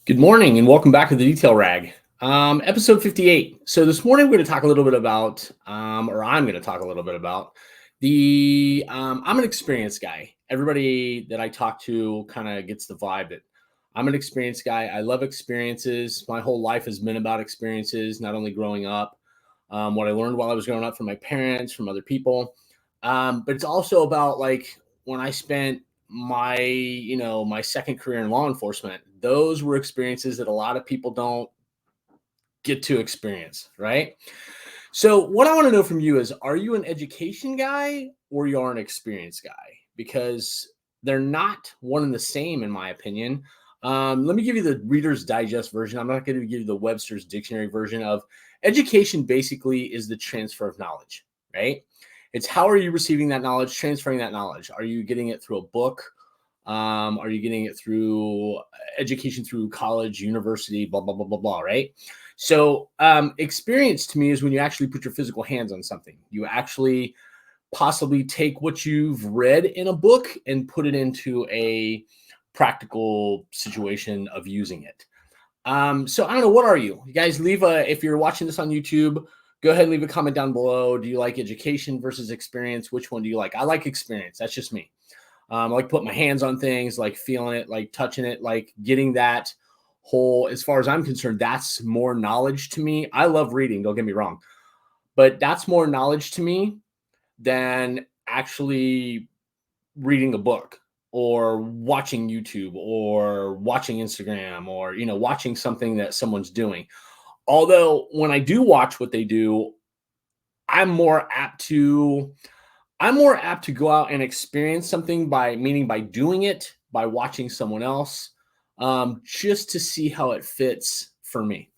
Good morning and welcome back to the Detail Rag, episode 58. So this morning we're going to talk a little bit about, I'm going to talk a little bit about I'm an experienced guy. Everybody that I talk to kind of gets the vibe that I'm an experienced guy. I love experiences. My whole life has been about experiences, not only growing up, what I learned while I was growing up from my parents, from other people, but it's also about like when I spent my second career in law enforcement. Those were experiences that a lot of people don't get to experience, right? So what I want to know from you is, are you an education guy or you are an experience guy? Because they're not one and the same, in my opinion. Let me give you the Reader's Digest version. I'm not going to give you the Webster's Dictionary version of education. Basically is the transfer of knowledge, right? It's how are you receiving that knowledge, transferring that knowledge? Are you getting it through a book? Are you getting it through education, through college, university, blah, blah, blah, blah, blah, right? So experience to me is when you actually put your physical hands on something. You actually possibly take what you've read in a book and put it into a practical situation of using it. So I don't know, what are you? You guys if you're watching this on YouTube, go ahead and leave a comment down below. Do you like education versus experience? Which one do you like? I like experience. That's just me. I like putting my hands on things, like feeling it, like touching it, like getting that whole, as far as I'm concerned, that's more knowledge to me. I love reading, don't get me wrong, but that's more knowledge to me than actually reading a book or watching YouTube or watching Instagram or, watching something that someone's doing. Although when I do watch what they do, I'm more apt to go out and experience something by doing it, by watching someone else, just to see how it fits for me.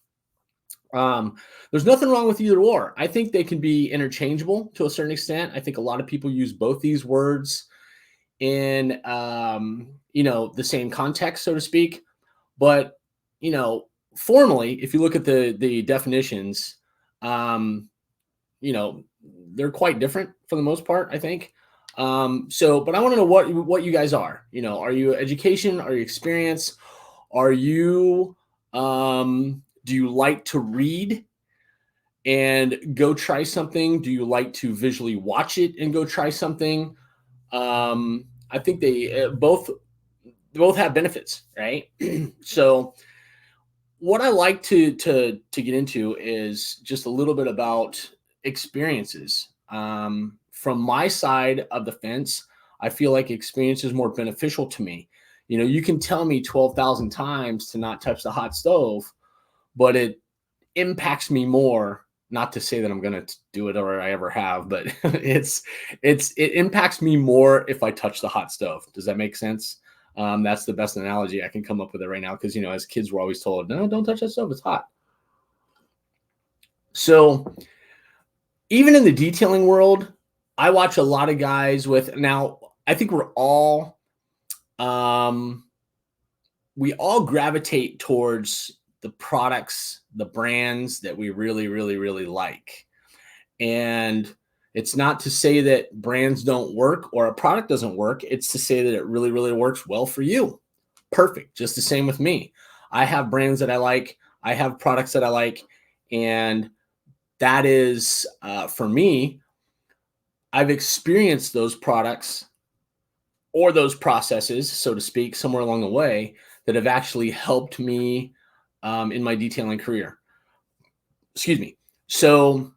There's nothing wrong with either or. I think they can be interchangeable to a certain extent. I think a lot of people use both these words in, the same context, so to speak. But, formally, if you look at the definitions, they're quite different for the most part, I think. But I want to know what you guys are. Are you education? Are you experience? Are you, do you like to read and go try something? Do you like to visually watch it and go try something? I think they both have benefits, right? So what I like to get into is just a little bit about experiences. From my side of the fence, I feel like experience is more beneficial to me. You can tell me 12,000 times to not touch the hot stove, but it impacts me more. Not to say that I'm going to do it or I ever have, but it impacts me more if I touch the hot stove. Does that make sense? That's the best analogy I can come up with it right now. Because, as kids, we're always told, no, don't touch that stove. It's hot. So even in the detailing world, I watch a lot of guys now I think we all gravitate towards the products, the brands that we really, really, really like. And it's not to say that brands don't work or a product doesn't work. It's to say that it really, really works well for you. Perfect. Just the same with me. I have brands that I like. I have products that I like. And that is, for me, I've experienced those products or those processes, so to speak, somewhere along the way that have actually helped me in my detailing career. Excuse me. So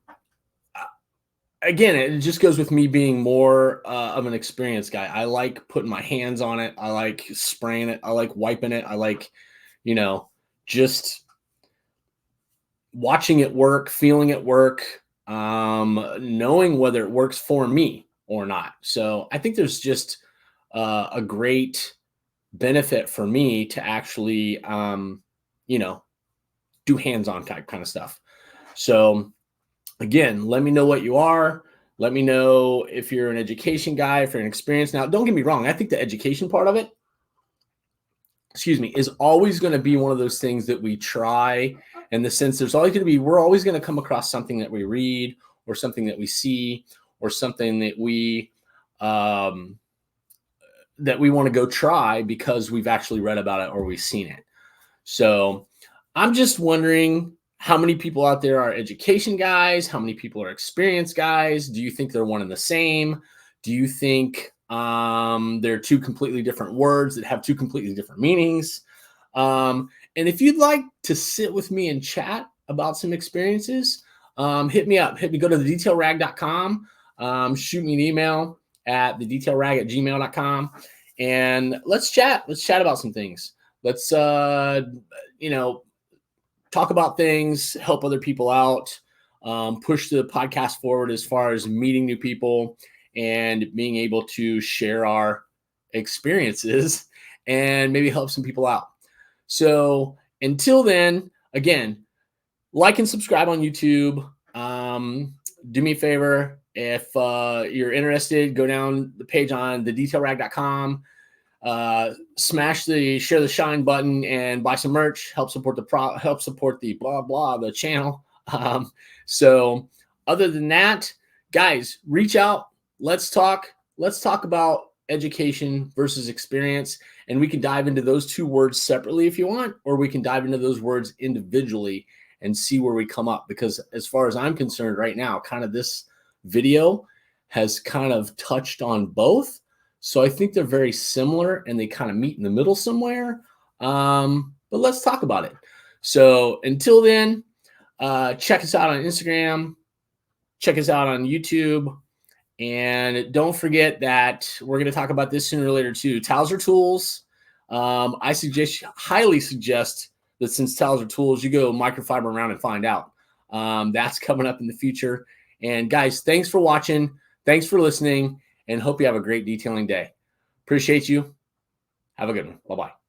again, it just goes with me being more of an experienced guy. I like putting my hands on it. I like spraying it. I like wiping it. I like, just watching it work, feeling it work, knowing whether it works for me or not. So I think there's just a great benefit for me to actually, do hands-on type kind of stuff. So again, let me know what you are. Let me know if you're an education guy, if you're an experience. Now, don't get me wrong. I think the education part of it, is always going to be one of those things that we try, in the sense we're always going to come across something that we read or something that we see or something that we that we want to go try because we've actually read about it or we've seen it. So I'm just wondering how many people out there are education guys? How many people are experience guys? Do you think they're one and the same? Do you think they're two completely different words that have two completely different meanings? And if you'd like to sit with me and chat about some experiences, hit me up. Go to thedetailrag.com. Shoot me an email at thedetailrag@gmail.com. And let's chat. Let's chat about some things. Let's, talk about things, help other people out, push the podcast forward as far as meeting new people and being able to share our experiences and maybe help some people out. So until then, again, like and subscribe on YouTube. Do me a favor. If you're interested, go down the page on thedetailrag.com. Smash the share the shine button and buy some merch. Help support the blah blah the channel. So other than that, guys, reach out. Let's talk about education versus experience, and we can dive into those two words separately if you want, or we can dive into those words individually and see where we come up. Because as far as I'm concerned right now, kind of this video has kind of touched on both. So I think they're very similar and they kind of meet in the middle somewhere. But let's talk about it. So until then, check us out on Instagram, check us out on YouTube, and don't forget that we're going to talk about this sooner or later too. Towels are tools. I highly suggest that since towels are tools, you go microfiber around and find out. That's coming up in the future. And guys, thanks for watching. Thanks for listening. And hope you have a great detailing day. Appreciate you. Have a good one. Bye-bye.